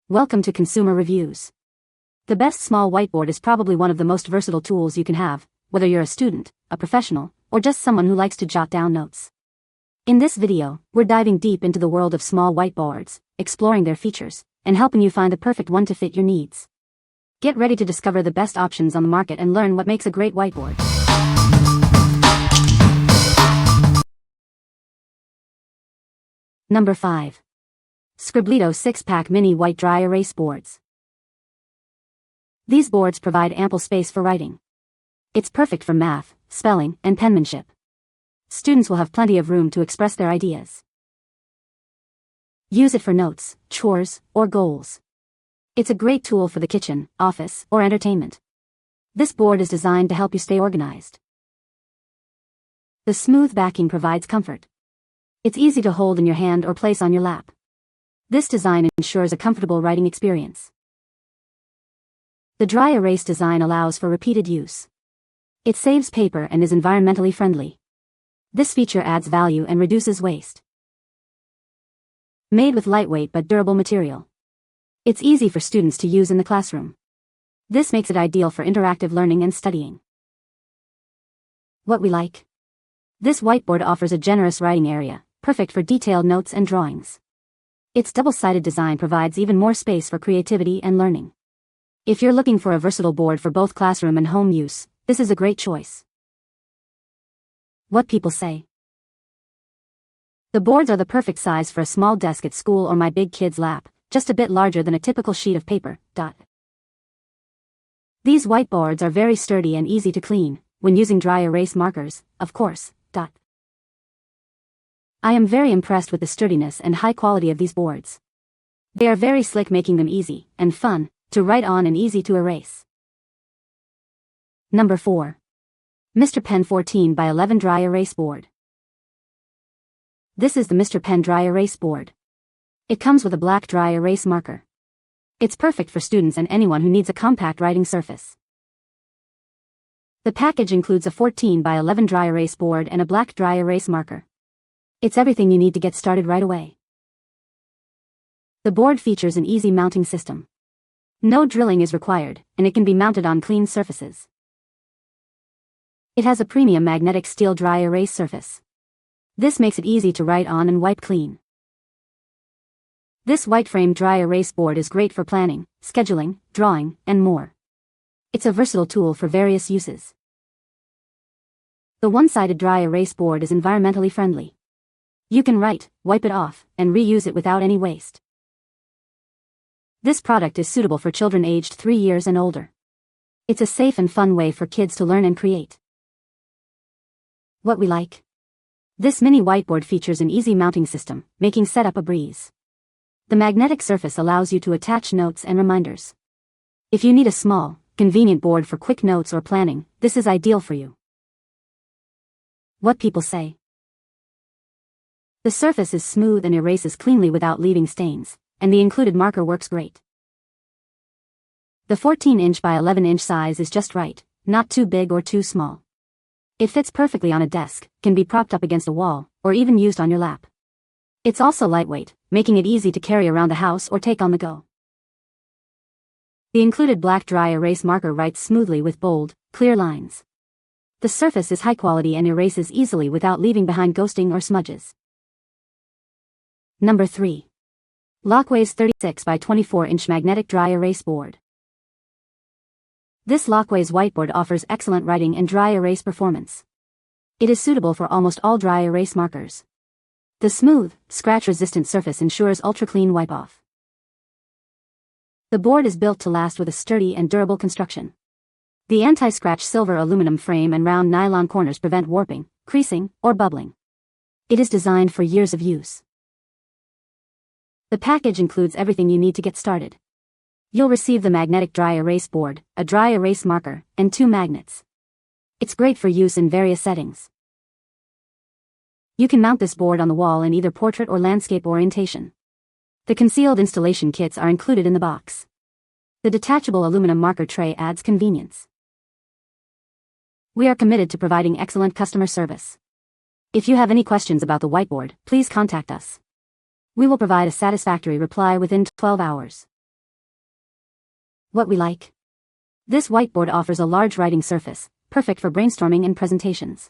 Welcome to Consumer Reviews. The best small whiteboard is probably one of the most versatile tools you can have, whether you're a student, a professional, or just someone who likes to jot down notes. In this video, we're diving deep into the world of small whiteboards, exploring their features, and helping you find the perfect one to fit your needs. Get ready to discover the best options on the market and learn what makes a great whiteboard. Number 5. Scribbledo 6-pack Mini White Dry Erase Boards. These boards provide ample space for writing. It's perfect for math, spelling, and penmanship. Students will have plenty of room to express their ideas. Use it for notes, chores, or goals. It's a great tool for the kitchen, office, or entertainment. This board is designed to help you stay organized. The smooth backing provides comfort. It's easy to hold in your hand or place on your lap. This design ensures a comfortable writing experience. The dry erase design allows for repeated use. It saves paper and is environmentally friendly. This feature adds value and reduces waste. Made with lightweight but durable material. It's easy for students to use in the classroom. This makes it ideal for interactive learning and studying. What we like. This whiteboard offers a generous writing area, perfect for detailed notes and drawings. Its double-sided design provides even more space for creativity and learning. If you're looking for a versatile board for both classroom and home use, this is a great choice. What people say. The boards are the perfect size for a small desk at school or my big kid's lap, just a bit larger than a typical sheet of paper. These whiteboards are very sturdy and easy to clean, when using dry erase markers, of course. I am very impressed with the sturdiness and high quality of these boards. They are very slick, making them easy and fun to write on and easy to erase. Number 4. Mr. Pen 14 by 11 Dry Erase Board. This is the Mr. Pen Dry Erase Board. It comes with a black dry erase marker. It's perfect for students and anyone who needs a compact writing surface. The package includes a 14 by 11 dry erase board and a black dry erase marker. It's everything you need to get started right away. The board features an easy mounting system. No drilling is required, and it can be mounted on clean surfaces. It has a premium magnetic steel dry erase surface. This makes it easy to write on and wipe clean. This white frame dry erase board is great for planning, scheduling, drawing, and more. It's a versatile tool for various uses. The one-sided dry erase board is environmentally friendly. You can write, wipe it off, and reuse it without any waste. This product is suitable for children aged 3 years and older. It's a safe and fun way for kids to learn and create. What we like. This mini whiteboard features an easy mounting system, making setup a breeze. The magnetic surface allows you to attach notes and reminders. If you need a small, convenient board for quick notes or planning, this is ideal for you. What people say. The surface is smooth and erases cleanly without leaving stains, and the included marker works great. The 14-inch by 11-inch size is just right, not too big or too small. It fits perfectly on a desk, can be propped up against a wall, or even used on your lap. It's also lightweight, making it easy to carry around the house or take on the go. The included black dry erase marker writes smoothly with bold, clear lines. The surface is high quality and erases easily without leaving behind ghosting or smudges. Number 3. Lockways 36 by 24-inch magnetic dry erase board. This Lockways whiteboard offers excellent writing and dry erase performance. It is suitable for almost all dry erase markers. The smooth, scratch-resistant surface ensures ultra-clean wipe-off. The board is built to last with a sturdy and durable construction. The anti-scratch silver aluminum frame and round nylon corners prevent warping, creasing, or bubbling. It is designed for years of use. The package includes everything you need to get started. You'll receive the magnetic dry erase board, a dry erase marker, and 2 magnets. It's great for use in various settings. You can mount this board on the wall in either portrait or landscape orientation. The concealed installation kits are included in the box. The detachable aluminum marker tray adds convenience. We are committed to providing excellent customer service. If you have any questions about the whiteboard, please contact us. We will provide a satisfactory reply within 12 hours. What we like. This whiteboard offers a large writing surface, perfect for brainstorming and presentations.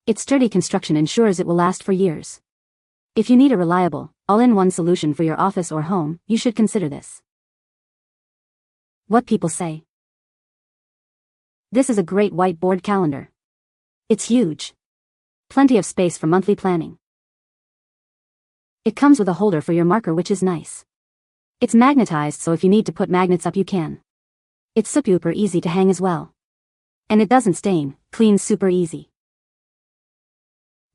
Its sturdy construction ensures it will last for years. If you need a reliable, all-in-one solution for your office or home, you should consider this. What people say. This is a great whiteboard calendar. It's huge. Plenty of space for monthly planning. It comes with a holder for your marker, which is nice. It's magnetized, so if you need to put magnets up you can. It's super easy to hang as well. And it doesn't stain, cleans super easy.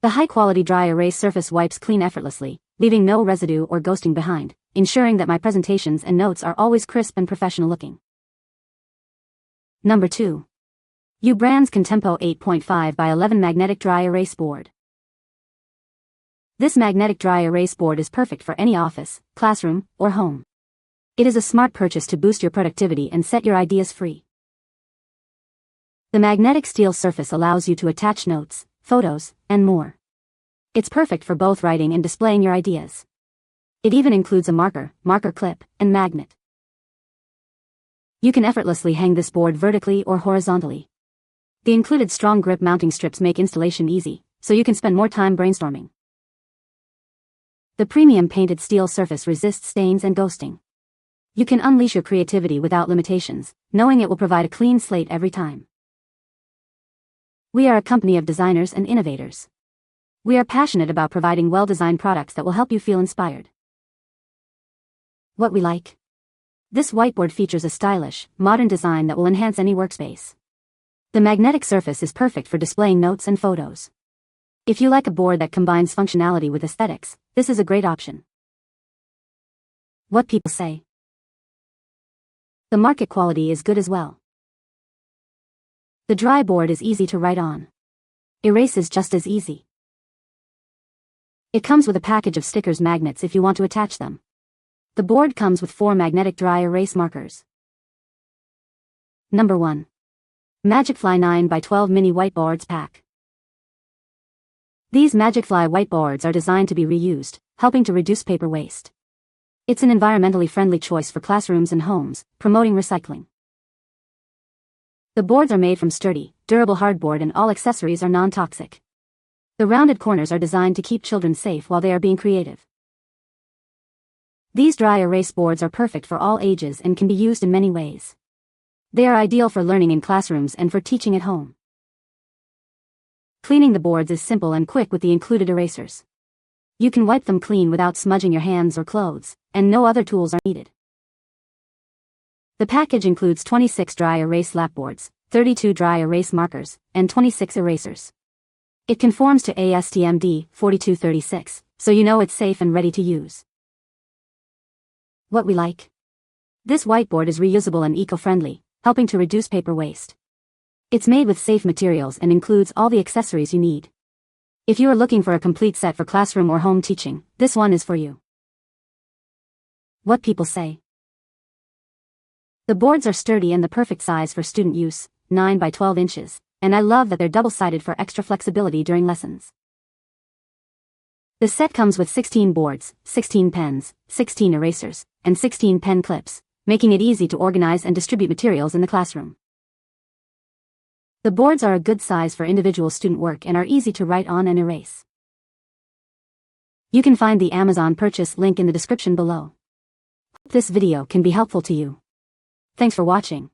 The high-quality dry erase surface wipes clean effortlessly, leaving no residue or ghosting behind, ensuring that my presentations and notes are always crisp and professional looking. Number 2. Brand's Contempo 8.5 by 11 Magnetic Dry Erase Board. This magnetic dry erase board is perfect for any office, classroom, or home. It is a smart purchase to boost your productivity and set your ideas free. The magnetic steel surface allows you to attach notes, photos, and more. It's perfect for both writing and displaying your ideas. It even includes a marker clip, and magnet. You can effortlessly hang this board vertically or horizontally. The included strong grip mounting strips make installation easy, so you can spend more time brainstorming. The premium painted steel surface resists stains and ghosting. You can unleash your creativity without limitations, knowing it will provide a clean slate every time. We are a company of designers and innovators. We are passionate about providing well-designed products that will help you feel inspired. What we like. This whiteboard features a stylish, modern design that will enhance any workspace. The magnetic surface is perfect for displaying notes and photos. If you like a board that combines functionality with aesthetics, this is a great option. What people say. The market quality is good as well. The dry board is easy to write on. Erase is just as easy. It comes with a package of stickers magnets if you want to attach them. The board comes with 4 magnetic dry erase markers. Number 1. Magicfly 9x12 Mini Whiteboards Pack. These Magicfly whiteboards are designed to be reused, helping to reduce paper waste. It's an environmentally friendly choice for classrooms and homes, promoting recycling. The boards are made from sturdy, durable hardboard and all accessories are non-toxic. The rounded corners are designed to keep children safe while they are being creative. These dry erase boards are perfect for all ages and can be used in many ways. They are ideal for learning in classrooms and for teaching at home. Cleaning the boards is simple and quick with the included erasers. You can wipe them clean without smudging your hands or clothes, and no other tools are needed. The package includes 26 dry erase lapboards, 32 dry erase markers, and 26 erasers. It conforms to ASTM D4236, so you know it's safe and ready to use. What we like. This whiteboard is reusable and eco-friendly, helping to reduce paper waste. It's made with safe materials and includes all the accessories you need. If you are looking for a complete set for classroom or home teaching, this one is for you. What people say. The boards are sturdy and the perfect size for student use, 9 by 12 inches, and I love that they're double-sided for extra flexibility during lessons. The set comes with 16 boards, 16 pens, 16 erasers, and 16 pen clips, making it easy to organize and distribute materials in the classroom. The boards are a good size for individual student work and are easy to write on and erase. You can find the Amazon purchase link in the description below. Hope this video can be helpful to you. Thanks for watching.